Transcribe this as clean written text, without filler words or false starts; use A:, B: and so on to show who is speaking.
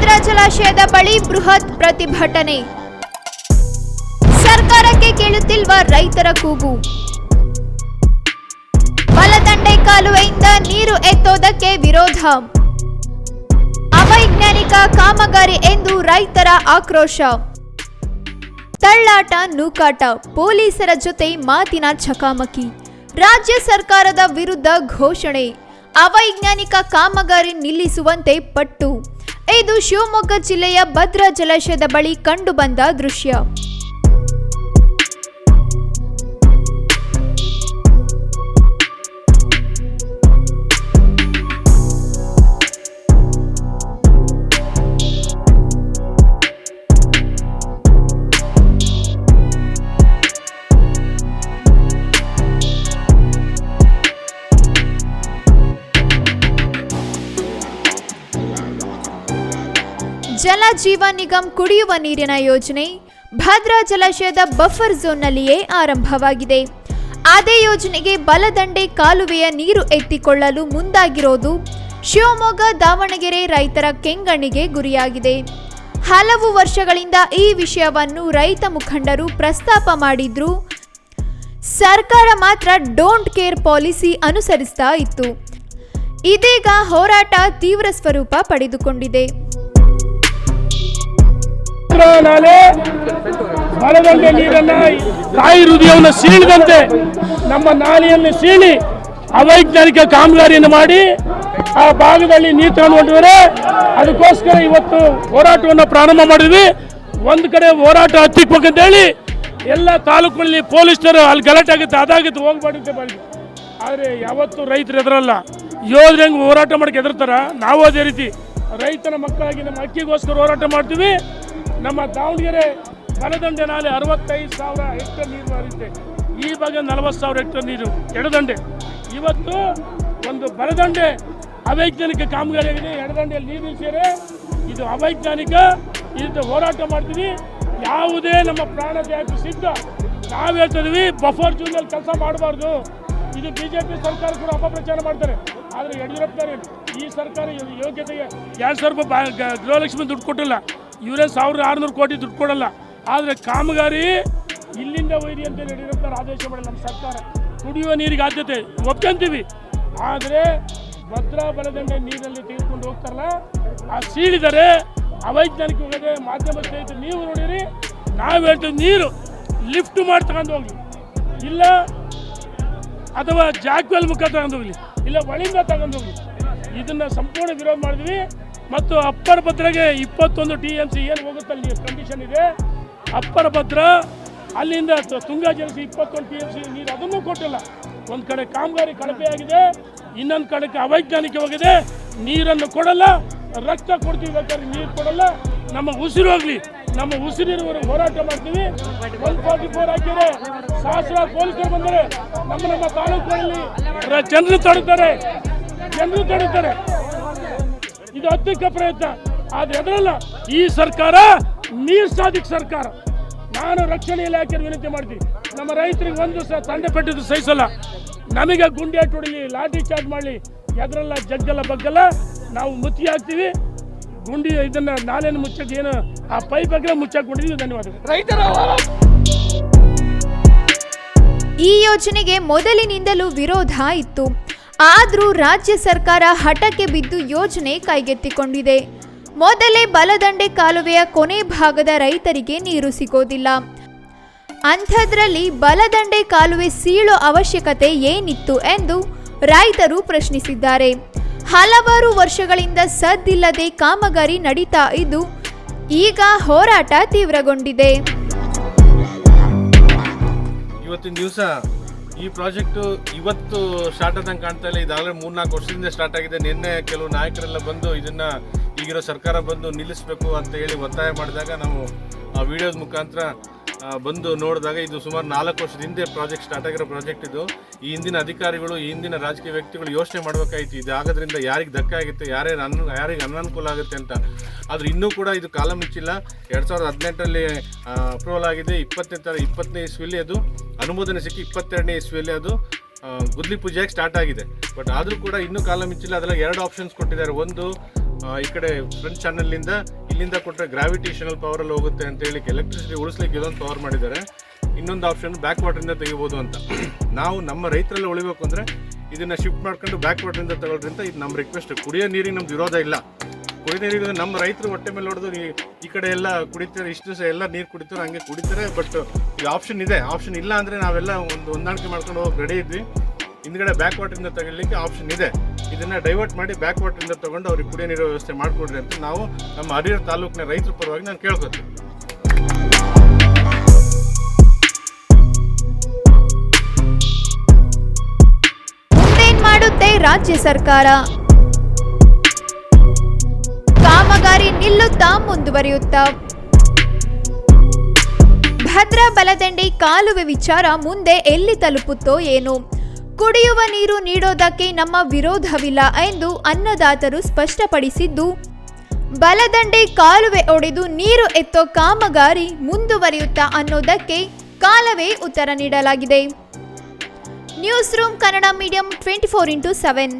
A: ಭದ್ರಾ ಜಲಾಶಯದ ಬಳಿ ಬೃಹತ್ ಪ್ರತಿಭಟನೆ. ಸರ್ಕಾರಕ್ಕೆ ಕೇಳುತ್ತಿಲ್ವ ರೈತರ ಕೂಗು. ಬಲದಂಡೆ ಕಾಲುವೆಯಿಂದ ನೀರು ಎತ್ತೋದಕ್ಕೆ ವಿರೋಧ. ಅವೈಜ್ಞಾನಿಕ ಕಾಮಗಾರಿ ಎಂದು ರೈತರ ಆಕ್ರೋಶ. ತಳ್ಳಾಟ ನೂಕಾಟ, ಪೊಲೀಸರ ಜೊತೆ ಮಾತಿನ ಚಕಾಮಕಿ. ರಾಜ್ಯ ಸರ್ಕಾರದ ವಿರುದ್ಧ ಘೋಷಣೆ. ಅವೈಜ್ಞಾನಿಕ ಕಾಮಗಾರಿ ನಿಲ್ಲಿಸುವಂತೆ ಪಟ್ಟು. ಇದು ಶಿವಮೊಗ್ಗ ಜಿಲ್ಲೆಯ ಭದ್ರಾ ಜಲಾಶಯದ ಬಳಿ ಕಂಡುಬಂದ ದೃಶ್ಯ. ಜಲ ಜೀವನ್ ನಿಗಮ್ ಕುಡಿಯುವ ನೀರಿನ ಯೋಜನೆ ಭದ್ರಾ ಜಲಾಶಯದ ಬಫರ್ ಝೋನ್ನಲ್ಲಿಯೇ ಆರಂಭವಾಗಿದೆ. ಅದೇ ಯೋಜನೆಗೆ ಬಲದಂಡೆ ಕಾಲುವೆಯ ನೀರು ಎತ್ತಿಕೊಳ್ಳಲು ಮುಂದಾಗಿರೋದು ಶಿವಮೊಗ್ಗ ದಾವಣಗೆರೆ ರೈತರ ಕೆಂಗಣ್ಣಿಗೆ ಗುರಿಯಾಗಿದೆ. ಹಲವು ವರ್ಷಗಳಿಂದ ಈ ವಿಷಯವನ್ನು ರೈತ ಮುಖಂಡರು ಪ್ರಸ್ತಾಪ ಮಾಡಿದ್ರು. ಸರ್ಕಾರ ಮಾತ್ರ ಡೋಂಟ್ ಕೇರ್ ಪಾಲಿಸಿ ಅನುಸರಿಸ್ತಾ ಇತ್ತು. ಇದೀಗ ಹೋರಾಟ ತೀವ್ರ ಸ್ವರೂಪ ಪಡೆದುಕೊಂಡಿದೆ.
B: ಬಲದಂಡೆ ನೀರನ್ನ ತಾಯಿ ಹೃದಯವನ್ನು ಸೀಳಿದಂತೆ ನಮ್ಮ ನಾಲೆಯನ್ನು ಸೀಳಿ ಅವೈಜ್ಞಾನಿಕ ಕಾಮಗಾರಿಯನ್ನು ಮಾಡಿ ಆ ಭಾಗದಲ್ಲಿ ನೀರು ತಗೊಂಡು ಅದಕ್ಕೋಸ್ಕರ ಇವತ್ತು ಹೋರಾಟವನ್ನು ಪ್ರಾರಂಭ ಮಾಡಿದ್ವಿ. ಒಂದು ಕಡೆ ಹೋರಾಟ ಹತ್ತಿಕ್ಬೇಕಂತ ಹೇಳಿ ಎಲ್ಲ ತಾಲೂಕುಗಳಲ್ಲಿ ಪೊಲೀಸರು ಅಲ್ಲಿ ಗಲಾಟೆ ಆಗುತ್ತೆ ಅದಾಗುತ್ತೆ ಹೋಗ್ಬಾರ್ದು ಮಾಡಿದ್ವಿ. ಆದರೆ ಯಾವತ್ತೂ ರೈತರು ಎದುರಲ್ಲ. ಯೋಧರು ಹೆಂಗೆ ಹೋರಾಟ ಮಾಡಕ್ಕೆ ಎದುರ್ತಾರ, ನಾವು ಅದೇ ರೀತಿ ರೈತನ ಮಕ್ಕಳಾಗಿ ನಮ್ಮ ಅಕ್ಕಿಗೋಸ್ಕರ ಹೋರಾಟ ಮಾಡ್ತೀವಿ. ನಮ್ಮ ದಾವಣಗೆರೆ ಬಲದಂಡೆ ನಾಲೆ 65,000 ಹೆಕ್ಟೇರ್ ನೀರು ಹರಿಯುತ್ತೆ. ಈ ಬಗ್ಗೆ 40,000 ಹೆಕ್ಟೇರ್ ನೀರು ಎಡದಂಡೆ. ಇವತ್ತು ಒಂದು ಬಲದಂಡೆ ಅವೈಜ್ಞಾನಿಕ ಕಾಮಗಾರಿ ಆಗಿದೆ. ಎಡದಂಡೆಯಲ್ಲಿ ನೀರು ನಿಲ್ಲಿಸಿದರೆ ಇದು ಅವೈಜ್ಞಾನಿಕ. ಇದು ಹೋರಾಟ ಮಾಡ್ತೀವಿ. ಯಾವುದೇ ನಮ್ಮ ಪ್ರಾಣ ತ್ಯಾಗಕ್ಕೆ ಸಿದ್ಧ. ನಾವು ಹೇಳ್ತಿದ್ವಿ ಬಫರ್ ಝೋನಲ್ಲಿ ಕೆಲಸ ಮಾಡಬಾರ್ದು. ಇದು BJP ಸರ್ಕಾರ ಕೂಡ ಅಪಪ್ರಚಾರ ಮಾಡ್ತಾರೆ. ಆದರೆ ಯಡಿಯೂರಪ್ಪನವರು ಈ ಸರ್ಕಾರ ಯೋಗ್ಯತೆಗೆ 2,000 ರೂಪಾಯಿ ಗೃಹಲಕ್ಷ್ಮಿ ದುಡ್ಡು ಕೊಟ್ಟಿಲ್ಲ. ಇವರೇ 1,600 ಕೋಟಿ ದುಡ್ಡು ಕೊಡಲ್ಲ. ಆದರೆ ಕಾಮಗಾರಿ ಇಲ್ಲಿಂದ ಒಯ್ದಿ ಅಂತ ಯಡಿಯೂರಪ್ಪನವರು ಆದೇಶ ಮಾಡಿಲ್ಲ. ನಮ್ಮ ಸರ್ಕಾರ ಕುಡಿಯುವ ನೀರಿಗೆ ಆದ್ಯತೆ ಒಪ್ಕೊಂತೀವಿ. ಆದರೆ ಭದ್ರಾ ಬಲದಂಡೆ ನೀರಲ್ಲಿ ತೆಗೆದುಕೊಂಡು ಹೋಗ್ತಾರಲ್ಲ, ಆ ಸೀಳಿದರೆ ಅವೈಜ್ಞಾನಿಕ ಹೋಗದೆ ಮಾಧ್ಯಮ ಸ್ನೇಹಿತರು ನೀವು ನೋಡಿರಿ. ನಾವು ಹೇಳ್ತೀವಿ ನೀರು ಲಿಫ್ಟ್ ಮಾಡಿ ತಗೊಂಡು ಹೋಗ್ಲಿ, ಇಲ್ಲ ಅಥವಾ ಜಾಕ್ವೆಲ್ ಮುಖ ತಗೊಂಡು ಹೋಗ್ಲಿ, ಇಲ್ಲ ಒಳಿಂದ ತಗೊಂಡು ಹೋಗ್ಲಿ. ಇದನ್ನು ಸಂಪೂರ್ಣ ವಿರೋಧ ಮಾಡಿದ್ವಿ. ಮತ್ತು ಅಪ್ಪರ ಭದ್ರಾಗೆ 21 TMC ಏನು ಹೋಗುತ್ತಲ್ಲಿ ನೀರು ಕಂಡೀಷನ್ ಇದೆ. ಅಪ್ಪರ ಭದ್ರಾ ಅಲ್ಲಿಂದ ತುಂಗಾ ಜಲಸಿ 21 TMC ನೀರು ಅದನ್ನೂ ಕೊಟ್ಟಿಲ್ಲ. ಒಂದು ಕಡೆ ಕಾಮಗಾರಿ ಕಳಪೆಯಾಗಿದೆ, ಇನ್ನೊಂದು ಕಡೆಗೆ ಅವೈಜ್ಞಾನಿಕವಾಗಿದೆ. ನೀರನ್ನು ಕೊಡಲ್ಲ, ರಕ್ತ ಕೊಡ್ತೀವಿ, ಬೇಕಾದ್ರೆ ನೀರು ಕೊಡಲ್ಲ. ನಮ್ಮ ಉಸಿರು ಹೋಗ್ಲಿ, ನಮ್ಮ ಉಸಿರಿರುವವರೆಗೆ ಹೋರಾಟ ಮಾಡ್ತೀವಿ. 144 ಹಾಕಿದರೆ ಸಹಸ್ರಾರು ಪೊಲೀಸರು ಬಂದರೆ ನಮ್ಮ ತಾಲೂಕುಗಳಲ್ಲಿ ಜನರು ತಡುತ್ತಾರೆ. ಇದು ಅತ್ಯಂತ ಪ್ರಯತ್ನ. ಆದರೆ ಅದರಲ್ಲ ಈ ಸರ್ಕಾರ ನೀರು ಸಾಧಿಕ ಸರ್ಕಾರ. ನಾನು ರಕ್ಷಣೆ ಇಲಾಖೆ ವಿನಂತಿ ಮಾಡ್ತೀನಿ, ನಮ್ಮ ರೈತರಿಗೆ ಒಂದು ತಂಡೆ ಪೆಟ್ಟಿದ್ದು ಸಹಿಸಲ್ಲ. ನಮಗೆ ಗುಂಡಿ ಹೊಡಲಿ, ಲಾಠಿ ಚಾರ್ಜ್ ಮಾಡಲಿ, ಎದರಲ್ಲ ಜಗ್ಗಲ್ಲ ಬಗ್ಗಲ್ಲ. ನಾವು ಮುತ್ತಿ ಹಾಕ್ತೀವಿ. ಗುಂಡಿ ಇದನ್ನ ನಾಲೆಯನ್ನು ಮುಚ್ಚಕ್ಕೆ ಏನು ಆ ಪೈಪ್ ಬಗ್ಗೆ ಮುಚ್ಚಾಕೊಂಡಿದ್ದೀವಿ. ಧನ್ಯವಾದಗಳು. ರೈತರ
A: ಈ ಯೋಜನೆಗೆ ಮೊದಲಿನಿಂದಲೂ ವಿರೋಧ ಇತ್ತು. ಆದರೂ ರಾಜ್ಯ ಸರ್ಕಾರ ಹಠಕ್ಕೆ ಬಿದ್ದು ಯೋಜನೆ ಕೈಗೆತ್ತಿಕೊಂಡಿದೆ. ಮೊದಲೇ ಬಲದಂಡೆ ಕಾಲುವೆಯ ಕೊನೆ ಭಾಗದ ರೈತರಿಗೆ ನೀರು ಸಿಗೋದಿಲ್ಲ. ಅಂಥದ್ರಲ್ಲಿ ಬಲದಂಡೆ ಕಾಲುವೆ ಸೀಳೋ ಅವಶ್ಯಕತೆ ಏನಿತ್ತು ಎಂದು ರೈತರು ಪ್ರಶ್ನಿಸಿದ್ದಾರೆ. ಹಲವಾರು ವರ್ಷಗಳಿಂದ ಸದ್ದಿಲ್ಲದೆ ಕಾಮಗಾರಿ ನಡೀತಾ ಇದ್ದು ಈಗ ಹೋರಾಟ ತೀವ್ರಗೊಂಡಿದೆ.
C: ಇವತ್ತಿನ ದಿವಸ ಈ ಪ್ರಾಜೆಕ್ಟು ಇವತ್ತು ಸ್ಟಾರ್ಟ್ ಆದಂಗೆ ಕಾಣ್ತಾ ಇಲ್ಲ. ಇದಾಗಲೇ 3-4 ವರ್ಷದಿಂದ ಸ್ಟಾರ್ಟ್ ಆಗಿದೆ. ನಿನ್ನೆ ಕೆಲವು ನಾಯಕರೆಲ್ಲ ಬಂದು ಇದನ್ನು ಈಗಿರೋ ಸರ್ಕಾರ ಬಂದು ನಿಲ್ಲಿಸಬೇಕು ಅಂತ ಹೇಳಿ ಒತ್ತಾಯ ಮಾಡಿದಾಗ ನಾವು ಆ ವಿಡಿಯೋದ ಮುಖಾಂತರ ಬಂದು ನೋಡಿದಾಗ ಇದು ಸುಮಾರು 4 ವರ್ಷದ ಹಿಂದೆ ಪ್ರಾಜೆಕ್ಟ್ ಸ್ಟಾರ್ಟ್ ಆಗಿರೋ ಪ್ರಾಜೆಕ್ಟ್ ಇದು. ಈ ಹಿಂದಿನ ಅಧಿಕಾರಿಗಳು, ಈ ಹಿಂದಿನ ರಾಜಕೀಯ ವ್ಯಕ್ತಿಗಳು ಯೋಚನೆ ಮಾಡಬೇಕಾಯಿತು ಇದು ಆಗೋದ್ರಿಂದ ಯಾರಿಗೆ ಧಕ್ಕೆ ಆಗುತ್ತೆ, ಯಾರಿಗೆ ಅನನುಕೂಲ ಆಗುತ್ತೆ ಅಂತ. ಆದರೆ ಇನ್ನೂ ಕೂಡ ಇದು ಕಾಲ ಮುಚ್ಚಿಲ್ಲ. 2018ರಲ್ಲಿ ಅಪ್ರೂವಲ್ ಆಗಿದೆ. 20ನೇ ಇಸ್ವಿಯಲ್ಲಿ ಅದು ಅನುಮೋದನೆ ಸಿಕ್ಕಿ 22ನೇ ಇಸ್ವಿಯಲ್ಲಿ ಅದು ಗುದ್ಲಿ ಪೂಜೆಯಾಗಿ ಸ್ಟಾರ್ಟ್ ಆಗಿದೆ. ಬಟ್ ಆದರೂ ಕೂಡ ಇನ್ನೂ ಕಾಲ ಮಿಂಚಿಲ್ಲ. ಅದರಲ್ಲಿ 2 ಆಪ್ಷನ್ಸ್ ಕೊಟ್ಟಿದ್ದಾರೆ. ಒಂದು ಈ ಕಡೆ ಫ್ರೆಂಚ್ ಚಾನಲ್ನಿಂದ ಇಲ್ಲಿಂದ ಕೊಟ್ಟರೆ ಗ್ರಾವಿಟೇಷನಲ್ ಪವರಲ್ಲಿ ಹೋಗುತ್ತೆ ಅಂತ ಹೇಳಿ ಎಲೆಕ್ಟ್ರಿಸಿಟಿ ಉಳಿಸ್ಲಿಕ್ಕೆ ಇದೊಂದು ಪವರ್ ಮಾಡಿದ್ದಾರೆ. ಇನ್ನೊಂದು ಆಪ್ಷನ್ ಬ್ಯಾಕ್ ವಾಟರಿಂದ ತೆಗಿಬೋದು ಅಂತ. ನಾವು ನಮ್ಮ ರೈತರಲ್ಲಿ ಉಳಿಬೇಕು ಅಂದರೆ ಇದನ್ನು ಶಿಫ್ಟ್ ಮಾಡ್ಕೊಂಡು ಬ್ಯಾಕ್ ವಾಟರಿಂದ ತಗೊಳ್ರಿಂದ ಇದು ನಮ್ಮ ರಿಕ್ವೆಸ್ಟ್. ಕುಡಿಯೋ ನೀರಿಗೆ ನಮ್ದು ವಿರೋಧ ಇಲ್ಲ. ಕುಡಿಯೋ ನೀರಿಗೆ ನಮ್ಮ ರೈತರು ಹೊಟ್ಟೆ ಮೇಲೆ ಹೊಡೆದು ಈ ಕಡೆ ಎಲ್ಲ ಕುಡಿತಾರೆ, ಇಷ್ಟು ದಿವಸ ಎಲ್ಲ ನೀರು ಕುಡಿತಾರೆ, ಹಂಗೆ ಕುಡಿತಾರೆ. ಬಟ್ ಇದು ಆಪ್ಷನ್ ಇದೆ. ಆಪ್ಷನ್ ಇಲ್ಲ ಅಂದರೆ ನಾವೆಲ್ಲ ಹೊಂದಾಣಿಕೆ ಮಾಡ್ಕೊಂಡು ಹೋಗಿ ರೆಡಿ ಇದ್ವಿ. ಹಿಂದ್ಗಡೆ ಬ್ಯಾಕ್ ವಾಟರಿಂದ ತಗೊಳ್ಳಿಕ್ಕೆ ಆಪ್ಷನ್ ಇದೆ. ಇದನ್ನು ಡೈವರ್ಟ್ ಮಾಡಿ ಬ್ಯಾಕ್ ವಾಟರಿಂದ ತೊಗೊಂಡು ಅವ್ರಿಗೆ ಕುಡಿಯೋ ನೀರು ವ್ಯವಸ್ಥೆ ಮಾಡಿಕೊಡ್ರಿ ಅಂತ ನಾವು ನಮ್ಮ ಹರಿಹರ ತಾಲೂಕಿನ ರೈತರ ಪರವಾಗಿ ನಾನು ಕೇಳ್ಕೊತೀನಿ.
A: ಮುಂದೇನ್ ಮಾಡುತ್ತೆ ರಾಜ್ಯ ಸರ್ಕಾರ? ಕಾಮಗಾರಿ ನಿಲ್ಲುತ್ತಾ ಮುಂದುವರಿಯುತ್ತಾ? ಭದ್ರಾ ಬಲದಂಡೆ ಕಾಲುವೆ ವಿಚಾರ ಮುಂದೆ ಎಲ್ಲಿ ತಲುಪುತ್ತೋ ಏನು? ಕುಡಿಯುವ ನೀರು ನೀಡೋದಕ್ಕೆ ನಮ್ಮ ವಿರೋಧವಿಲ್ಲ ಎಂದು ಅನ್ನದಾತರು ಸ್ಪಷ್ಟಪಡಿಸಿದ್ದು, ಬಲದಂಡೆ ಕಾಲುವೆ ಒಡೆದು ನೀರು ಎತ್ತೋ ಕಾಮಗಾರಿ ಮುಂದುವರಿಯುತ್ತಾ ಅನ್ನೋದಕ್ಕೆ ಕಾಲವೇ ಉತ್ತರ ನೀಡಲಾಗಿದೆ. News room Kannada medium 24x7.